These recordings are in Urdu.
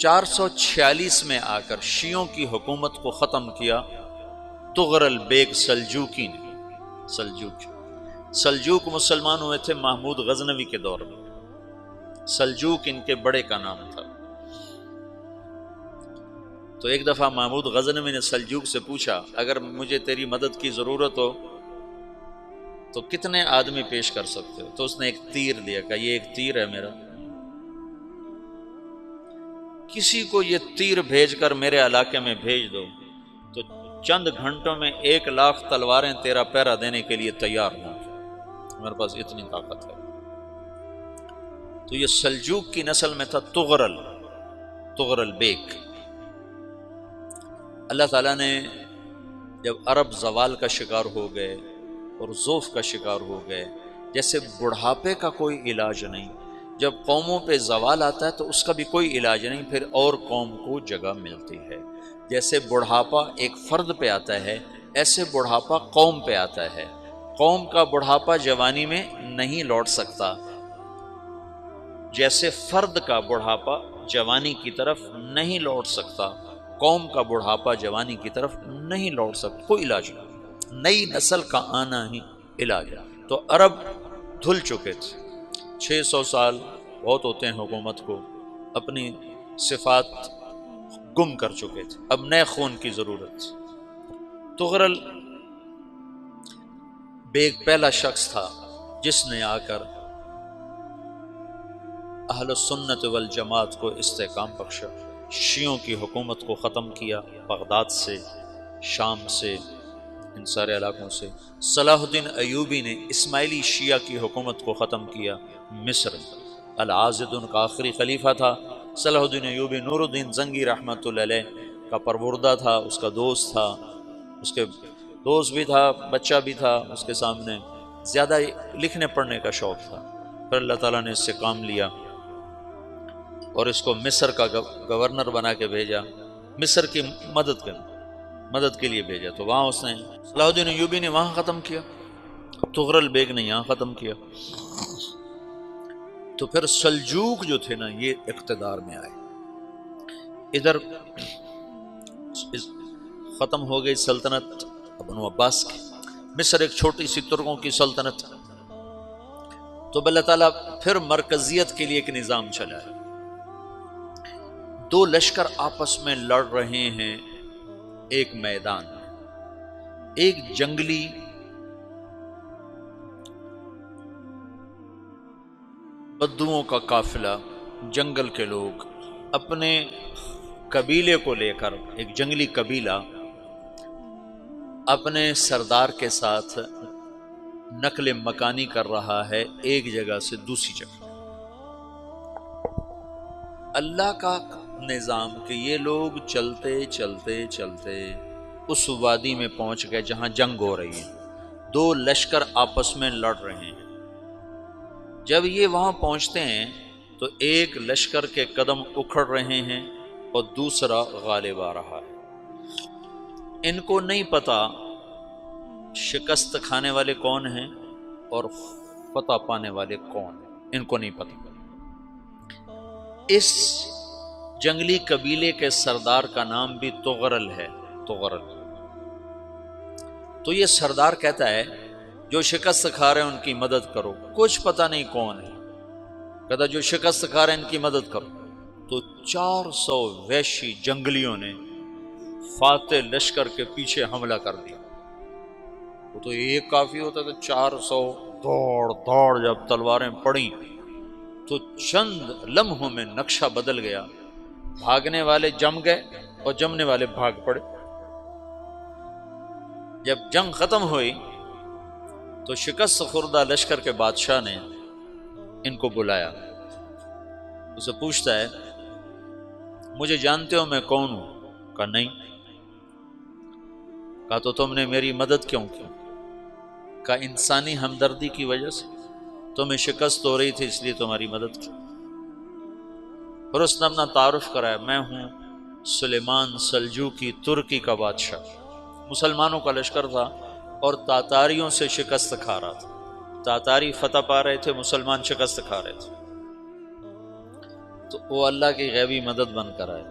446 میں آ کر شیعوں کی حکومت کو ختم کیا طغرل بیگ سلجوقی نے۔ سلجوق مسلمان ہوئے تھے محمود غزنوی کے دور میں، سلجوق ان کے بڑے کا نام تھا۔ تو ایک دفعہ محمود غزنوی نے سلجوق سے پوچھا اگر مجھے تیری مدد کی ضرورت ہو تو کتنے آدمی پیش کر سکتے ہو؟ تو اس نے ایک تیر دیا، کہا یہ ایک تیر ہے میرا، کسی کو یہ تیر بھیج کر میرے علاقے میں بھیج دو تو چند گھنٹوں میں 1,00,000 تلواریں تیرا پہرا دینے کے لیے تیار ہوں، میرے پاس اتنی طاقت ہے۔ تو یہ سلجوق کی نسل میں تھا طغرل بیگ۔ اللہ تعالیٰ نے جب عرب زوال کا شکار ہو گئے اور ضعف کا شکار ہو گئے، جیسے بڑھاپے کا کوئی علاج نہیں، جب قوموں پہ زوال آتا ہے تو اس کا بھی کوئی علاج نہیں، پھر اور قوم کو جگہ ملتی ہے۔ جیسے بڑھاپا ایک فرد پہ آتا ہے، ایسے بڑھاپا قوم پہ آتا ہے۔ قوم کا بڑھاپا جوانی میں نہیں لوٹ سکتا، جیسے فرد کا بڑھاپا جوانی کی طرف نہیں لوٹ سکتا، قوم کا بڑھاپا جوانی کی طرف نہیں لوٹ سکتا، کوئی علاج نہیں، نئی نسل کا آنا ہی علاج ہے۔ تو عرب دھل چکے تھے، 600 سال بہت ہوتے ہیں حکومت کو، اپنی صفات گم کر چکے تھے، اب نئے خون کی ضرورت تھی۔ طغرل بیگ پہلا شخص تھا جس نے آ کر اہل سنت والجماعت کو استحکام بخشا، شیعوں کی حکومت کو ختم کیا، بغداد سے، شام سے، ان سارے علاقوں سے۔ صلاح الدین ایوبی نے اسماعیلی شیعہ کی حکومت کو ختم کیا، مصر۔ العاضد ان کا آخری خلیفہ تھا۔ صلاح الدین ایوبی نور الدین زنگی رحمۃ اللہ علیہ کا پروردہ تھا، اس کا دوست تھا، اس کے دوست بھی تھا، بچہ بھی تھا اس کے سامنے، زیادہ لکھنے پڑھنے کا شوق تھا۔ پھر اللہ تعالیٰ نے اس سے کام لیا اور اس کو مصر کا گورنر بنا کے بھیجا، مصر کی مدد کے لیے بھیجا۔ تو وہاں اس نے صلاح الدین ایوبی نے وہاں ختم کیا، طغرل بیگ نے یہاں ختم کیا۔ تو پھر سلجوق جو تھے نا یہ اقتدار میں آئے، ادھر ختم ہو گئی سلطنت بنو عباس کی، مصر ایک چھوٹی سی ترکوں کی سلطنت۔ تو اللہ تعالیٰ پھر مرکزیت کے لیے ایک نظام چلایا، دو لشکر آپس میں لڑ رہے ہیں ایک میدان میں، ایک جنگلی بدوؤں کا قافلہ، جنگل کے لوگ اپنے قبیلے کو لے کر، ایک جنگلی قبیلہ اپنے سردار کے ساتھ نقل مکانی کر رہا ہے ایک جگہ سے دوسری جگہ۔ اللہ کا نظام کہ یہ لوگ چلتے چلتے چلتے اس وادی میں پہنچ گئے جہاں جنگ ہو رہی ہے، دو لشکر آپس میں لڑ رہے ہیں۔ جب یہ وہاں پہنچتے ہیں تو ایک لشکر کے قدم اکھڑ رہے ہیں اور دوسرا غالب آ رہا ہے۔ ان کو نہیں پتا شکست کھانے والے کون ہیں اور فتح پانے والے کون ہیں، ان کو نہیں پتا۔ اس جنگلی قبیلے کے سردار کا نام بھی طغرل ہے، طغرل۔ تو یہ سردار کہتا ہے جو شکست کھا رہے ہیں ان کی مدد کرو، کچھ پتہ نہیں کون ہے، کہتا جو شکست کھا رہے ہیں ان کی مدد کرو۔ تو 400 وحشی جنگلیوں نے فاتح لشکر کے پیچھے حملہ کر دیا۔ وہ تو ایک کافی ہوتا تھا، 400 دوڑ جب تلواریں پڑیں تو چند لمحوں میں نقشہ بدل گیا، بھاگنے والے جم گئے اور جمنے والے بھاگ پڑے۔ جب جنگ ختم ہوئی تو شکست خوردہ لشکر کے بادشاہ نے ان کو بلایا، اسے پوچھتا ہے مجھے جانتے ہو میں کون ہوں؟ کہا نہیں۔ کہا تو تم نے میری مدد کیوں کی؟ کہا انسانی ہمدردی کی وجہ سے، تمہیں شکست ہو رہی تھی اس لیے تمہاری مدد کی۔ پھر اس نے اپنا تعارف کرایا، میں ہوں سلیمان سلجوقی، ترکی کا بادشاہ۔ مسلمانوں کا لشکر تھا اور تاتاریوں سے شکست کھا رہا تھا، تاتاری فتح پا رہے تھے، مسلمان شکست کھا رہے تھے۔ تو وہ اللہ کی غیبی مدد بن کر آئے،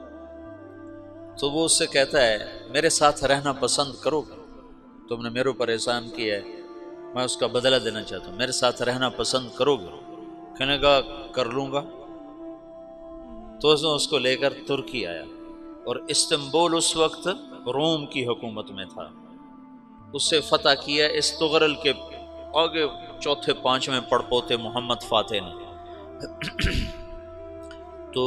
تو وہ اس سے کہتا ہے میرے ساتھ رہنا پسند کرو گے؟ تم نے میرے اوپر احسان کیا ہے، میں اس کا بدلہ دینا چاہتا ہوں، میرے ساتھ رہنا پسند کرو گے؟ کہنے کا کر لوں گا۔ تو اس کو لے کر ترکی آیا، اور استنبول اس وقت روم کی حکومت میں تھا، اسے فتح کیا اس تغرل کے آگے چوتھے پانچویں پڑپوتے محمد فاتح نے۔ تو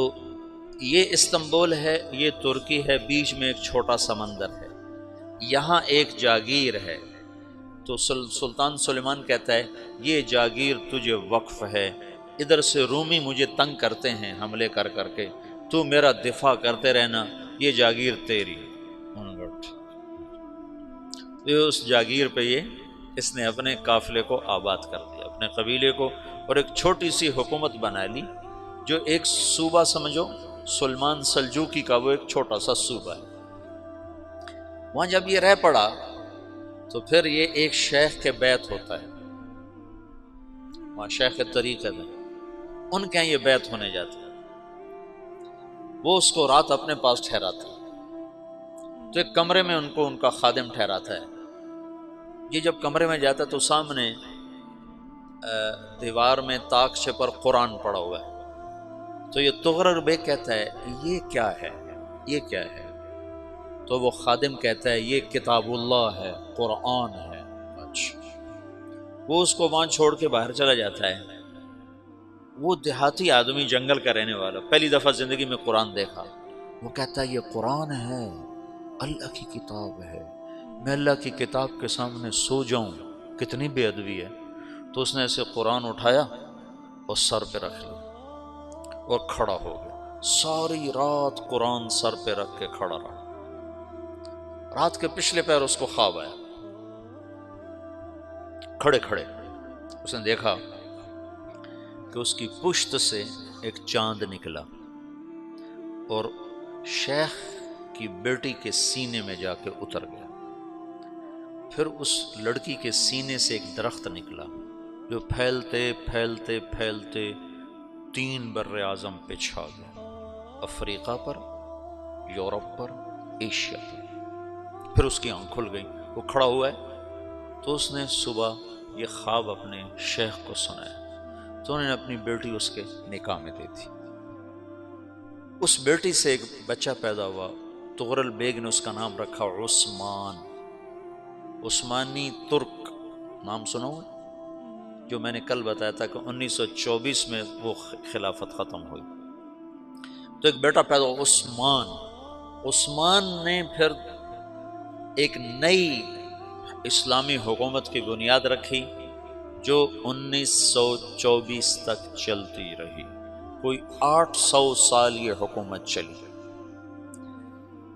یہ استنبول ہے، یہ ترکی ہے، بیچ میں ایک چھوٹا سمندر ہے، یہاں ایک جاگیر ہے۔ تو سلطان سلیمان کہتا ہے یہ جاگیر تجھے وقف ہے، ادھر سے رومی مجھے تنگ کرتے ہیں حملے کر کر کے، تو میرا دفاع کرتے رہنا، یہ جاگیر تیری۔ اس جاگیر پہ اس نے اپنے قافلے کو آباد کر دیا، اپنے قبیلے کو، اور ایک چھوٹی سی حکومت بنا لی، جو ایک صوبہ سمجھو سلمان سلجوقی کا، وہ ایک چھوٹا سا صوبہ ہے۔ وہاں جب یہ رہ پڑا تو پھر یہ ایک شیخ کے بیت ہوتا ہے، وہاں شیخ طریقت ہے، ان کے یہ بیت ہونے جاتا ہے، وہ اس کو رات اپنے پاس ٹھہراتا ہے، تو ایک کمرے میں ان کو ان کا خادم ٹھہراتا ہے۔ یہ جب کمرے میں جاتا ہے تو سامنے دیوار میں تاکچے پر قرآن پڑا ہوا ہے، تو یہ تغرل بیگ کہتا ہے یہ کیا ہے، یہ کیا ہے؟ تو وہ خادم کہتا ہے یہ کتاب اللہ ہے، قرآن ہے۔ اچھا، وہ اس کو وہاں چھوڑ کے باہر چلا جاتا ہے۔ وہ دیہاتی آدمی، جنگل کا رہنے والا، پہلی دفعہ زندگی میں قرآن دیکھا، وہ کہتا ہے یہ قرآن ہے، اللہ کی کتاب ہے، میں اللہ کی کتاب کے سامنے سو جاؤں، کتنی بے ادبی ہے۔ تو اس نے ایسے قرآن اٹھایا اور سر پہ رکھ لیا اور کھڑا ہو گیا، ساری رات قرآن سر پہ رکھ کے کھڑا رہا۔ رات کے پچھلے پہر اس کو خواب آیا، کھڑے کھڑے اس نے دیکھا کہ اس کی پشت سے ایک چاند نکلا اور شیخ کی بیٹی کے سینے میں جا کے اتر گیا۔ پھر اس لڑکی کے سینے سے ایک درخت نکلا جو پھیلتے پھیلتے پھیلتے 3 بر اعظم پہ چھا گیا، افریقہ پر، یورپ پر، ایشیا پر۔ پھر اس کی آنکھ کھل گئی، وہ کھڑا ہوا ہے، تو اس نے صبح یہ خواب اپنے شیخ کو سنایا، تو انہوں نے اپنی بیٹی اس کے نکاح میں دے دی۔ اس بیٹی سے ایک بچہ پیدا ہوا، تغرل بیگ نے اس کا نام رکھا عثمان، عثمانی ترک نام سنا ہوا، جو میں نے کل بتایا تھا کہ 1924 میں وہ خلافت ختم ہوئی۔ تو ایک بیٹا پیدا ہوا عثمان۔ عثمان نے پھر ایک نئی اسلامی حکومت کی بنیاد رکھی جو 1924 تک چلتی رہی، کوئی 800 سال یہ حکومت چلی۔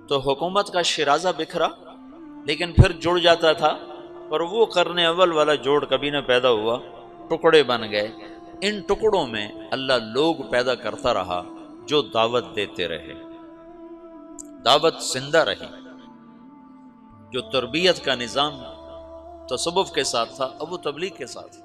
تو حکومت کا شیرازہ بکھرا، لیکن پھر جڑ جاتا تھا، پر وہ قرن اول والا جوڑ کبھی نہ پیدا ہوا، ٹکڑے بن گئے۔ ان ٹکڑوں میں اللہ لوگ پیدا کرتا رہا جو دعوت دیتے رہے، دعوت زندہ رہی۔ جو تربیت کا نظام تصوف کے ساتھ تھا اب وہ تبلیغ کے ساتھ۔